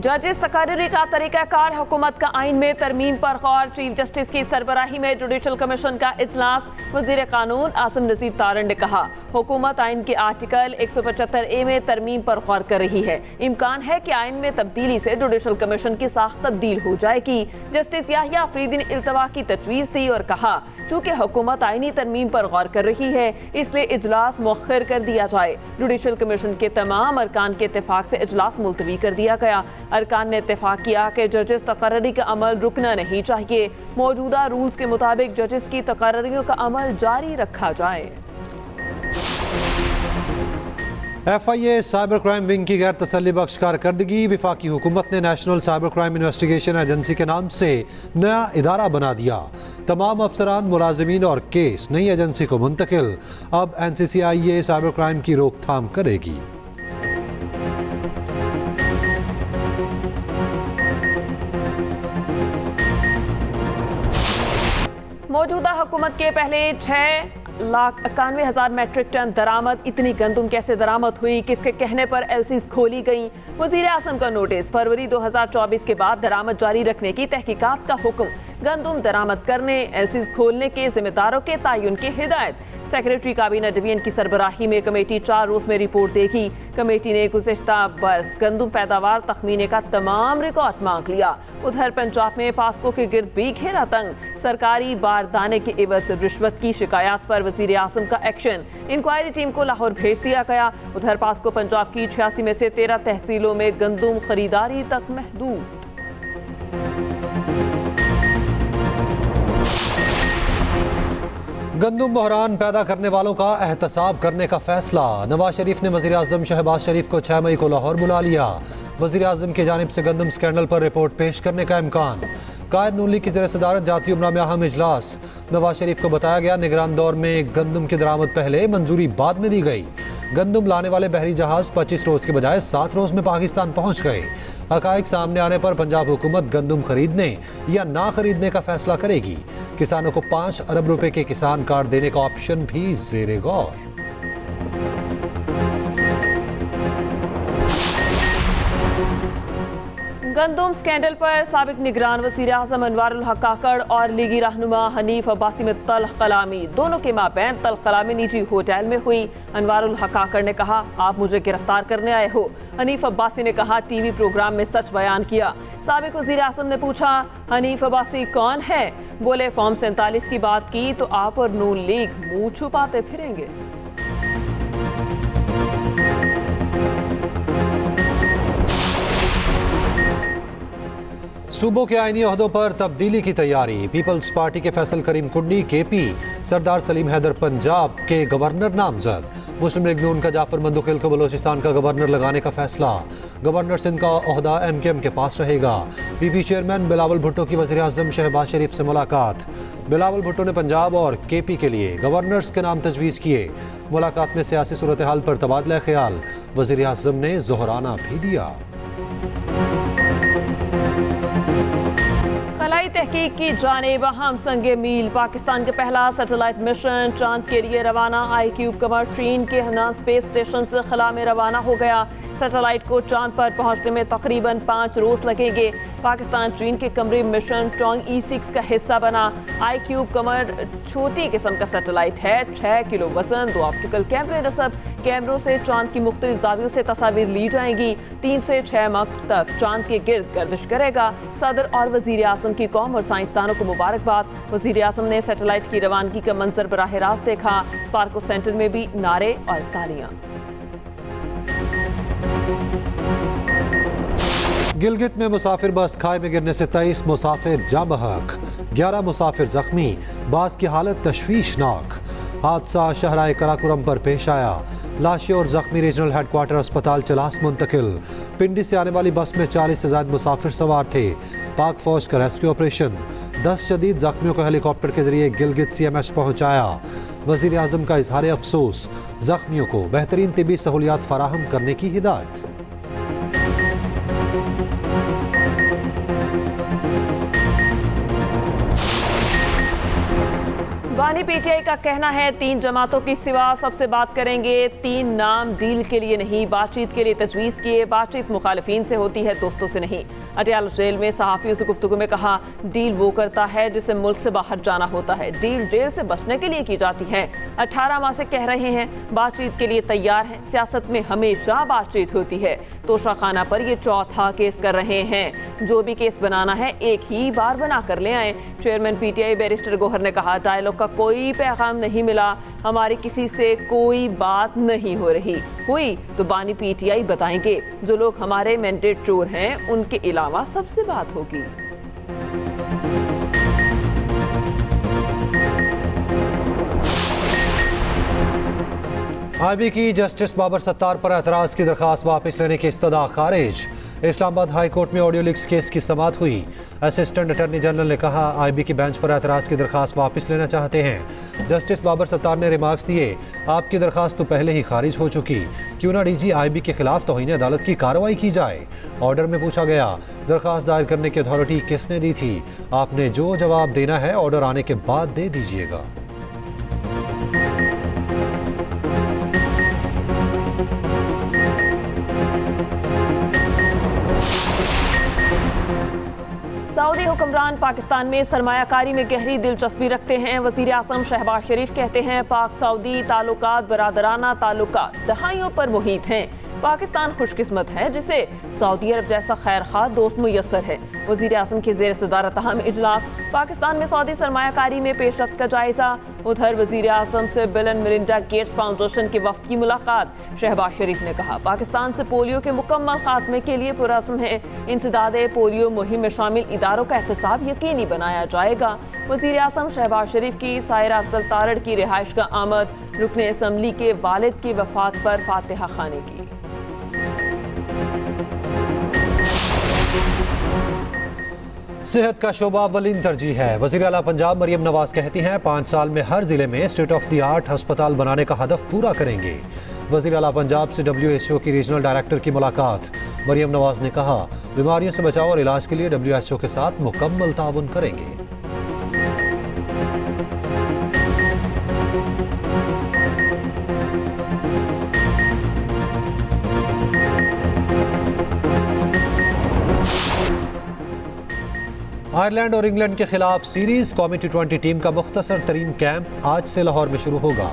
जजिस तकर्री का तरीकाकार हुकूमत का आइन में तरमीम पर गौर। चीफ जस्टिस की सरबराही में जुडिशल कमीशन का इजलास। वजीर कानून आसिम नज़ीर तारण ने कहा, हुकूमत आइन के आर्टिकल 175A में तरमीम पर गौर कर रही है। इम्कान है कि आइन में तब्दीली से जुडिशल कमीशन की साख तब्दील हो जाएगी। जस्टिस याहिया अफरीदी ने इल्तवा की तजवीज़ दी और कहा, चूँकि हुकूमत आइनी तरमीम पर गौर कर रही है, इसलिए इजलास मुअख्खर कर दिया जाए। जुडिशल कमीशन के तमाम अरकान के इत्तेफाक से इजलास मुलतवी कर दिया गया। अरकान ने इत्तेफाक किया कि जजेस तकर्री का अमल रुकना नहीं चाहिए। मौजूदा रूल्स के मुताबिक जजेस की तकर्रियों का अमल जारी रखा जाए। FIA साइबर क्राइम विंग की गैर तसल्ली बख्श कारकर्दगी। वफाकी हुकूमत ने national cyber crime investigation agency के नाम से नया इदारा बना दिया। तमाम अफसरान, मुलाजिमीन और केस नई एजेंसी को मुंतकिल। अब NCCIA साइबर क्राइम की रोकथाम करेगी। मौजूदा हुकूमत के पहले 6,91,000 मैट्रिक टन दरामद। इतनी गंदुम कैसे दरामद हुई, किसके कहने पर LCs खोली गई? वजीर आजम का नोटिस। फरवरी 2024 के बाद दरामद जारी रखने की तहकीकात का हुक्म। गंदुम दरामद करने, LCs खोलने के जिम्मेदारों के तयन की हिदायत। सेक्रेटरी काबीना डिवीजन की सरबराही में कमेटी 4 रोज में रिपोर्ट देगी। कमेटी ने गुज़िश्ता बरस गंदुम पैदावार तखमीने का तमाम रिकॉर्ड मांग लिया। उधर पंजाब में पास्को के गिर्द भी घेरा तंग। सरकारी बारदाने के एवज रिश्वत की शिकायत पर वजीर आजम का एक्शन। इंक्वायरी टीम को लाहौर भेज दिया गया। उधर पास्को पंजाब की 86 में से 13 तहसीलों में गंदुम खरीदारी तक महदूद। गंदुम बहरान पैदा करने वालों का एहतसाब करने का फैसला। नवाज शरीफ ने वज़ीर आज़म शहबाज शरीफ को 6 मई को लाहौर बुला लिया। वज़ीर आज़म की जानिब से गंदुम स्कैंडल पर रिपोर्ट पेश करने का इम्कान। कायद नून लीग की ज़ेर सदारत जाती उमरा में अहम इजलास। नवाज शरीफ को बताया गया, निगरान दौर में गंदुम की दरामद पहले, मंजूरी बाद में दी गई। गंदुम लाने वाले बहरी जहाज 25 रोज के बजाय 7 रोज में पाकिस्तान पहुंच गए। हकाइक सामने आने पर पंजाब हुकूमत गंदुम खरीदने या ना खरीदने का फैसला करेगी। किसानों को 5 अरब रुपए के किसान कार्ड देने का ऑप्शन भी ज़ेरे गौर। गंदुम स्कैंडल पर साबिक निगरान वज़ीर आज़म अनवारुल हक काकड़ और लीगी रहनुमा हनीफ अब्बासी में तल्ख कलामी। दोनों के माबैन तल्ख कलामी निजी होटल में हुई। अनवारुल हक काकड़ ने कहा, आप मुझे गिरफ्तार करने आए हो। हनीफ अब्बासी ने कहा, टीवी प्रोग्राम में सच बयान किया। साबिक वज़ीर आज़म ने पूछा, हनीफ अब्बासी कौन है? बोले, फॉर्म 47 की बात की तो आप और नून लीग मुंह छुपाते फिरेंगे। सूबों के आईनी ओहदों पर तब्दीली की तैयारी। पीपल्स पार्टी के फैसल करीम कुंडी KP, सरदार सलीम हैदर पंजाब के गवर्नर नामजद। मुस्लिम लीग नून का जाफर मंदुखिल को बलोचिस्तान का गवर्नर लगाने का फैसला। गवर्नर सिंध का ओहदा MKM के पास रहेगा। PP चेयरमैन बिलावल भुट्टो की वज़ीर आज़म शहबाज शरीफ से मुलाकात। बिलावल भुट्टो ने पंजाब और KP के लिए गवर्नर्स के नाम तजवीज़ किए। मुलाकात में सियासी सूरत हाल पर तबादला ख्याल। वज़ीर आज़म ने जोहराना भी दिया। खलाई तहकीक की जानिब अहम संगे मील। पाकिस्तान का पहला सैटेलाइट मिशन चांद के लिए रवाना। iCube कमर चीन के हनान स्पेस स्टेशन से खला में रवाना हो गया। सैटेलाइट को चांद पर पहुंचने में तकरीबन 5 रोज लगेंगे। पाकिस्तान चीन के कमरी मिशन टोंग E6 का हिस्सा बना। iCube कमर छोटी किस्म का सैटेलाइट है। 6 किलो वजन, 2 ऑप्टिकल कैमरे नस्ब। कैमरों से चांद की मुख्तलिफ जावियों से तस्वीर ली जाएंगी। 3 से 6 माह तक चांद के गिर्द गर्दिश करेगा। सदर और वजीर आजम की कौम और साइंसदानों को मुबारकबाद। वजीर आजम ने सैटेलाइट की रवानगी का मंजर बराह रास्त देखा। स्पार्को सेंटर में भी नारे और तालियां। गिलगित में मुसाफिर बस खाई में गिरने से 23 मुसाफिर जाँ बहक, 11 मुसाफिर जख्मी। बास की हालत तशवीशनाक। हादसा शहराए कराकोरम पर पेश आया। लाशें और जख्मी रीजनल हेडक्वार्टर अस्पताल चलास मुंतकिल। पिंडी से आने वाली बस में 40 से ज्यादा मुसाफिर सवार थे। पाक फौज का रेस्क्यू ऑपरेशन। 10 शदीद जख्मियों को हेलीकॉप्टर के जरिए गिलगित CMH पहुंचाया। वजीर आजम का इजहार अफसोस। जख्मियों को बेहतरीन तिबी सहूलियात फराहम करने की हिदायत। बानी पीटीआई का कहना है 3 जमातों की सिवा सबसे बात करेंगे। 3 नाम डील के लिए नहीं, बातचीत के लिए तजवीज़ किए। बातचीत मुखालिफिन से होती है, दोस्तों से नहीं। अटियाला जेल में सहाफ़ियों से गुफ्तगू में कहा, डील वो करता है जिसे मुल्क से बाहर जाना होता है। डील जेल से बचने के लिए की जाती है। 18 माह से कह रहे हैं बातचीत के लिए तैयार हैं। सियासत में हमेशा बातचीत होती है। तोशाखाना पर ये चौथा केस कर रहे हैं। जो भी केस बनाना है एक ही बार बना कर ले आए। चेयरमैन पीटीआई बैरिस्टर गौहर ने कहा, डायलॉग का कोई पैगाम नहीं मिला, हमारी किसी से कोई बात नहीं हो रही। हुई तो बानी पीटीआई बताएंगे। जो लोग हमारे मैंडेट चोर हैं उनके अलावा सबसे बात होगी। आईबी की जस्टिस बाबर सत्तार पर एतराज़ की दरखास्त वापस लेने की इस्तदा खारिज। इस्लामाबाद हाई कोर्ट में ऑडियो लीक्स केस की समाअत हुई। असिस्टेंट अटॉर्नी जनरल ने कहा, आईबी की बेंच पर एतराज़ की दरखास्त वापस लेना चाहते हैं। जस्टिस बाबर सत्तार ने रिमार्क्स दिए, आपकी दरखास्त तो पहले ही खारिज हो चुकी, क्यों ना डीजी आईबी के खिलाफ तौहीन अदालत की कार्रवाई की जाए। ऑर्डर में पूछा गया, दरखास्त दायर करने की अथॉरिटी किसने दी थी? आपने जो जवाब देना है ऑर्डर आने के बाद दे दीजिएगा। सऊदी हुक्मरान पाकिस्तान में सरमायाकारी में गहरी दिलचस्पी रखते हैं। वज़ीर आज़म शहबाज शरीफ कहते हैं, पाक सऊदी ताल्लुकात बरादराना ताल्लुकात दहाइयों पर मुहित हैं। पाकिस्तान खुशकिस्मत है जिसे सऊदी अरब जैसा खैरखा दोस्त मुयस्सर है। वज़ीर आज़म की ज़ेर सदारत अहम इजलास। पाकिस्तान में सऊदी सरमायाकारी में पेशरफ्त का जायजा। उधर वज़ीर आज़म से bill and Melinda Gates foundation के वफ़द की मुलाकात। शहबाज शरीफ ने कहा, पाकिस्तान से पोलियो के मुकम्मल खात्मे के लिए पुरअज़्म है। इंसदादे पोलियो मुहिम में शामिल इदारों का एहतसाब यकीनी बनाया जाएगा। वज़ीर आज़म शहबाज शरीफ की सायरा अफजल तारड़ की रिहाइश का आमद। रुकने असम्बली के वालिद की वफ़ात पर फातिहा खानी की। सेहत का शोबा अव्वलीन तरजीह है। वज़ीर आला पंजाब मरियम नवाज कहती हैं, 5 साल में हर जिले में स्टेट ऑफ द आर्ट अस्पताल बनाने का हदफ पूरा करेंगे। वज़ीर आला पंजाब से WHO की रीजनल डायरेक्टर की मुलाकात। मरियम नवाज ने कहा, बीमारियों से बचाव और इलाज के लिए WHO के साथ मुकम्मल ताउन करेंगे। आयरलैंड और इंग्लैंड के खिलाफ सीरीज कौमी T20 टीम का मुख्तसर तरीन कैंप आज से लाहौर में शुरू होगा।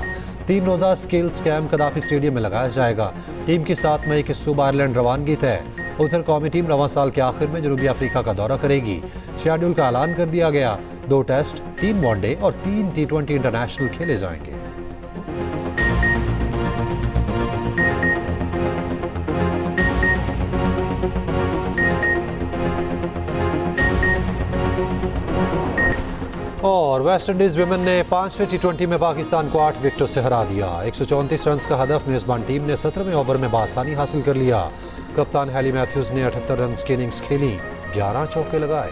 3 रोज़ा स्किल्स कैंप कदाफी स्टेडियम में लगाया जाएगा। टीम की 7 मई की सुबह आयरलैंड रवानगी तय। उधर कौमी टीम रवां साल के आखिर में जनूबी अफ्रीका का दौरा करेगी। शेड्यूल का ऐलान कर दिया गया। 2 टेस्ट, 3 वनडे और 3 T20 इंटरनेशनल खेले जाएंगे। और वेस्ट इंडीज विमेन ने 5वें T20 में पाकिस्तान को 8 विकेटों से हरा दिया। 134 रन का हदफ मेजबान टीम ने 17वें ओवर में बासानी हासिल कर लिया। कप्तान हैली मैथ्यूज ने 78 रन की इनिंग्स खेली, 11 चौके लगाए।